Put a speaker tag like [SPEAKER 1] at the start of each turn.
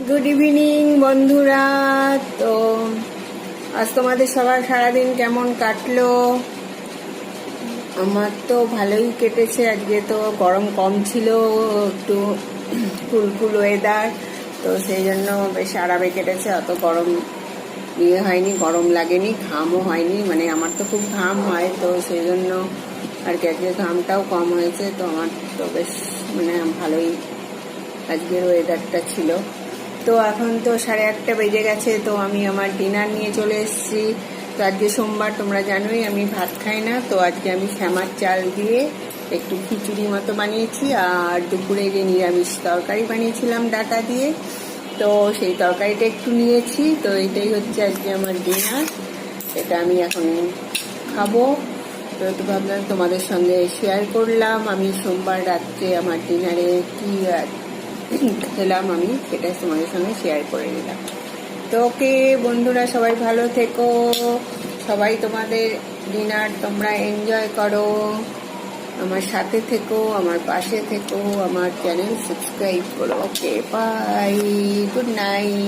[SPEAKER 1] Good evening বন্ধুরা। তো আজ তোমাদের সবার সারাদিন কেমন কাটলো? আমার তো ভালোই কেটেছে। আজকে তো গরম কম ছিল, একটু কুলকুল ওয়েদার, তো সেই জন্য বেশ আরামে কেটেছে। অত গরম হয়নি, গরম লাগেনি, ঘামও হয়নি। মানে আমার তো খুব ঘাম হয়, তো সেই জন্য আর কি আজকে ঘামটাও কম হয়েছে। তো আমার তো বেশ মানে ভালোই আজকের ওয়েদারটা ছিল। তো এখন তো 8:30 বেজে গেছে, তো আমি আমার ডিনার নিয়ে চলে এসেছি। তো আজকে সোমবার, তোমরা জানোই আমি ভাত খাই না। তো আজকে আমি শ্যামার চাল দিয়ে একটু খিচুড়ি মতো বানিয়েছি, আর দুপুরে যে নিরামিষ তরকারি বানিয়েছিলাম ডাটা দিয়ে, তো সেই তরকারিটা একটু নিয়েছি। তো এটাই হচ্ছে আজকে আমার ডিনার, এটা আমি এখন খাবো। তো একটু ভাবলাম তোমাদের সঙ্গে শেয়ার করলাম আমি সোমবার রাত্রে আমার ডিনারে কি খেলাম, আমি সেটা তোমাদের সঙ্গে শেয়ার করে দিলাম। তো ওকে বন্ধুরা, সবাই ভালো থেকো, সবাই তোমাদের ডিনার তোমরা এনজয় করো, আমার সাথে থেকো, আমার পাশে থেকো, আমার চ্যানেল সাবস্ক্রাইব করো। ওকে, বাই, গুড নাইট।